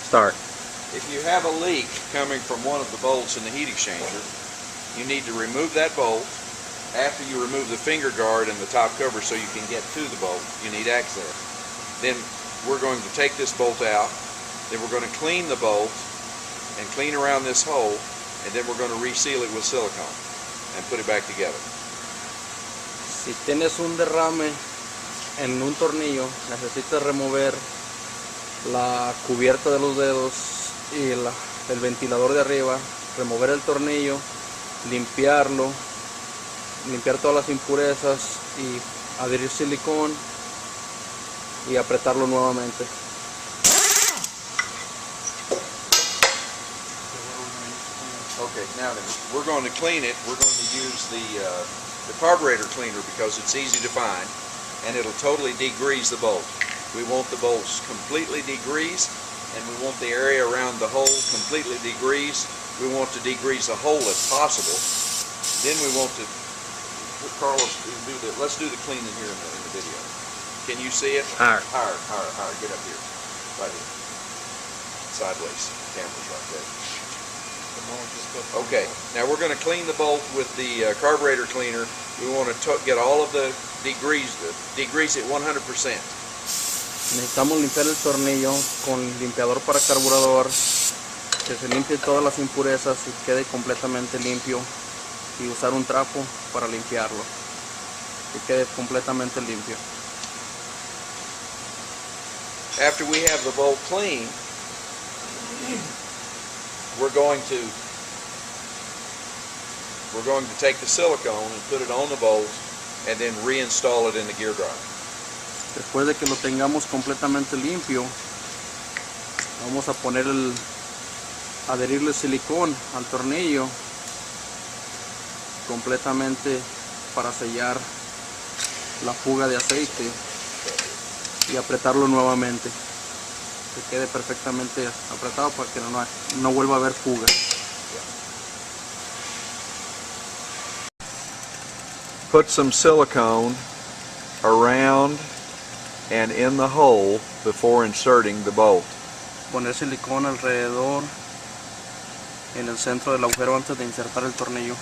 Start. If you have a leak coming from one of the bolts in the heat exchanger, you need to remove that bolt. After you remove the finger guard and the top cover so you can get to the bolt, you need access. Then we're going to take this bolt out, then we're going to clean the bolt and clean around this hole, and then we're going to reseal it with silicone and put it back together. Si tienes un derrame en un tornillo, necesitas remover la cubierta de los dedos y el ventilador de arriba, remover el tornillo, limpiarlo, limpiar todas las impurezas y adherir silicón y apretarlo nuevamente. Okay, now then, we're going to clean it. We're going to use the carburetor cleaner because it's easy to find and it'll totally degrease the bolt. We want the bolts completely degreased and we want the area around the hole completely degreased. We want to degrease the hole if possible. Then we want to, Carlos, let's do the cleaning here in the video. Can you see it? Higher. Higher. Get up here. Right here. Sideways. Camera's right there. Okay, now we're going to clean the bolt with the carburetor cleaner. We want to get all of the degrease it 100%. Necesitamos limpiar el tornillo con limpiador para carburador, que se limpie todas las impurezas y quede completamente limpio, y usar un trapo para limpiarlo, que quede completamente limpio. After we have the bolt clean, we're going to take the silicone and put it on the bolt and then reinstall it in the gear drive. Después de que lo tengamos completamente limpio, vamos a adherirle silicón al tornillo completamente para sellar la fuga de aceite y apretarlo nuevamente, que quede perfectamente apretado para que no vuelva a haber fuga. Put some silicone around and in the hole before inserting the bolt. Poner silicón alrededor en el centro del agujero antes de insertar el tornillo.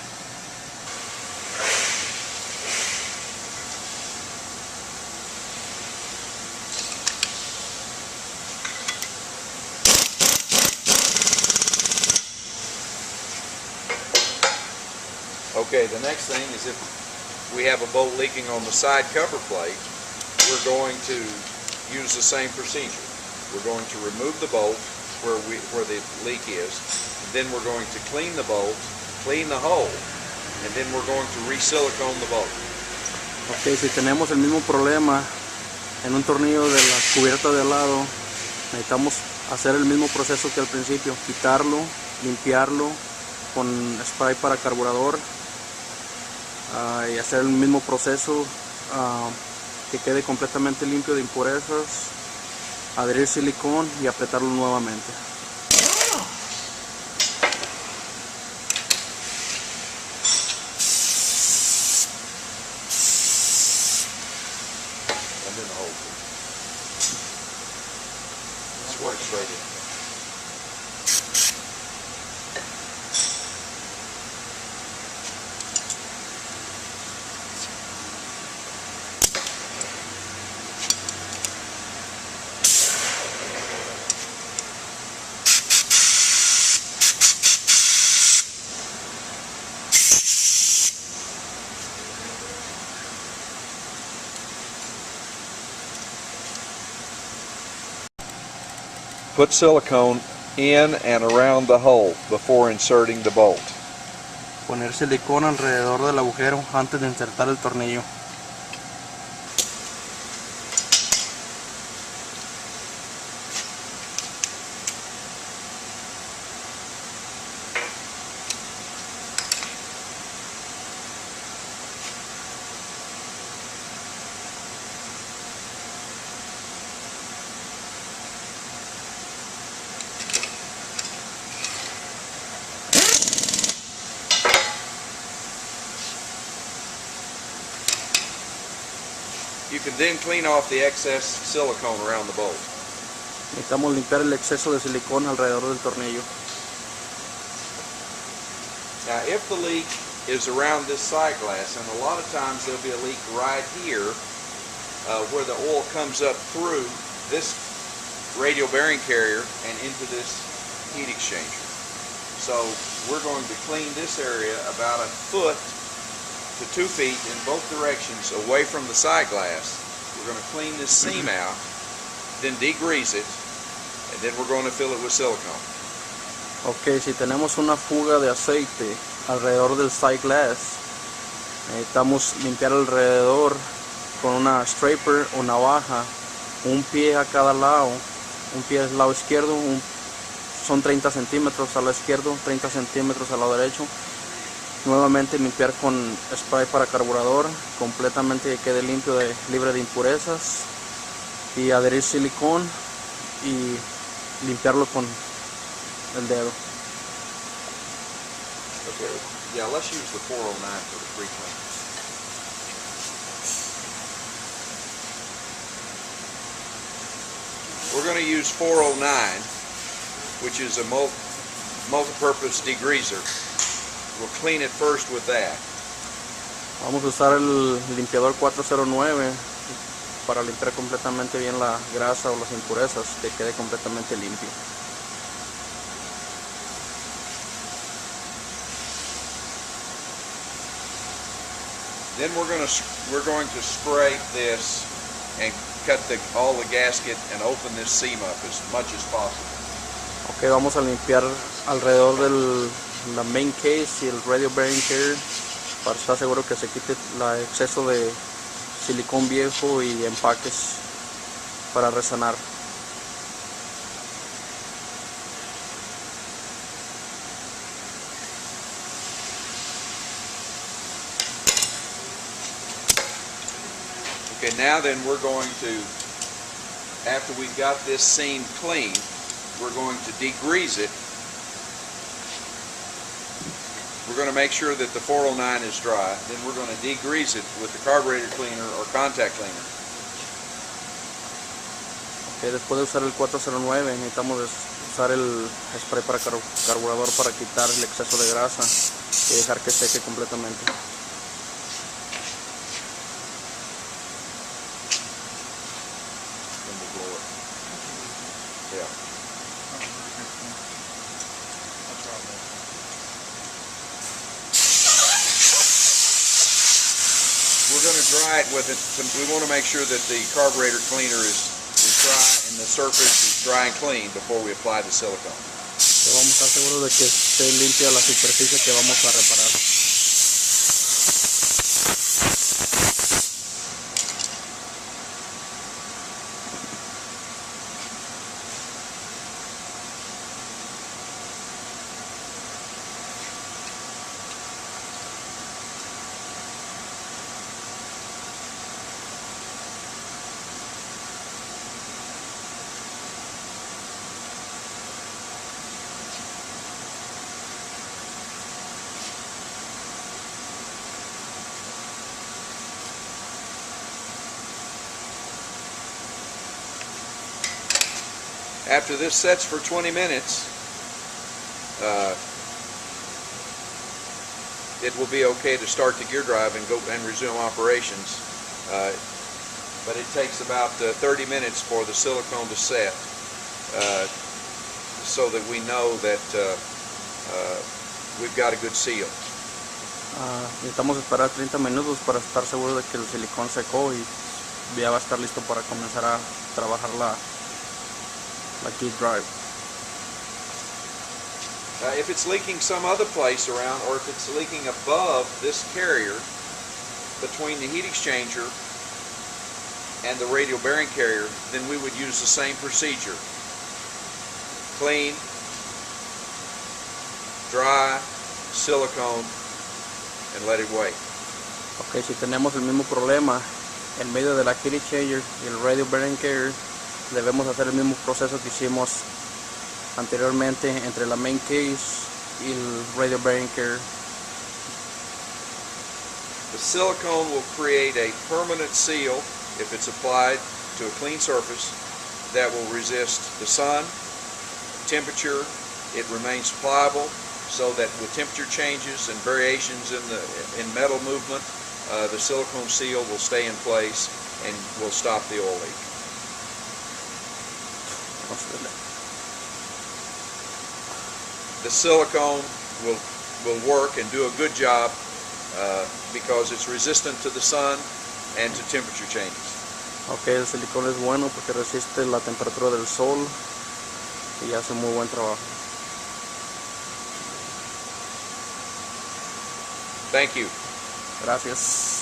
Okay, the next thing is if we have a bolt leaking on the side cover plate, we're going to use the same procedure. We're going to remove the bolt where the leak is, and then we're going to clean the bolt, clean the hole, and then we're going to re-silicone the bolt. Ok, si tenemos el mismo problema en un tornillo de la cubierta de al lado, necesitamos hacer el mismo proceso que al principio, quitarlo, limpiarlo con spray para carburador, y hacer el mismo proceso, que quede completamente limpio de impurezas, adherir silicón y apretarlo nuevamente. Put silicone in and around the hole before inserting the bolt. Poner silicón alrededor del agujero antes de insertar el tornillo. You can then clean off the excess silicone around the bolt. Necesitamos limpiar el exceso de silicón alrededor del tornillo. Now, if the leak is around this side glass, and a lot of times there'll be a leak right here where the oil comes up through this radial bearing carrier and into this heat exchanger. So we're going to clean this area about 1 foot to 2 feet in both directions away from the side glass. We're going to clean this seam out, then degrease it, and then we're going to fill it with silicone. Ok, si tenemos una fuga de aceite alrededor del side glass, necesitamos limpiar alrededor con una scraper o navaja, un pie a cada lado, un pie al lado izquierdo, son 30 centímetros al lado izquierdo, 30 centímetros al lado derecho. Nuevamente limpiar con spray para carburador, completamente que quede limpio, libre de impurezas, y adherir silicón y limpiarlo con el dedo. Okay, yeah, let's use the 409 for the pre-clean. We're going to use 409, which is a multi-purpose degreaser. We'll clean it first with that. Vamos a usar el limpiador 409 para limpiar completamente bien la grasa o las impurezas, que quede completamente limpio. Then we're going to scrape this and cut all the gasket and open this seam up as much as possible. Ok, vamos a limpiar alrededor de la main case y el radio bearing carrier para estar seguro que se quite el exceso de silicón viejo y empaques para resanar. Okay, now then we're going to, after we've got this seam clean, we're going to degrease it. We're going to make sure that the 409 is dry. Then we're going to degrease it with the carburetor cleaner or contact cleaner. Okay, después de usar el 409 necesitamos usar el spray para carburador para quitar el exceso de grasa y dejar que seque completamente. Then we'll blow it. Yeah. We're going to dry it with it. We want to make sure that the carburetor cleaner is dry and the surface is dry and clean before we apply the silicone. Vamos a estar seguros de que esté limpia la superficie que vamos a reparar. After this sets for 20 minutes, it will be okay to start the gear drive and go and resume operations. But it takes about 30 minutes for the silicone to set, so that we know that we've got a good seal. Necesitamos esperar 30 minutos para estar seguros de que el silicón secó y ya va a estar listo para comenzar a trabajar la key drive. If it's leaking some other place around, or if it's leaking above this carrier between the heat exchanger and the radial bearing carrier, then we would use the same procedure. Clean, dry, silicone, and let it wait. Ok, si tenemos el mismo problema en medio de la heat exchanger y el radial bearing carrier, debemos hacer el mismo proceso que hicimos anteriormente entre la main case y el radial bearing carrier. The silicone will create a permanent seal if it's applied to a clean surface, that will resist the sun, temperature. It remains pliable so that with temperature changes and variations in metal movement, the silicone seal will stay in place and will stop the oil leak. The silicone will work and do a good job because it's resistant to the sun and to temperature changes. Ok, el silicón es bueno porque resiste la temperatura del sol y hace muy buen trabajo. Thank you. Gracias.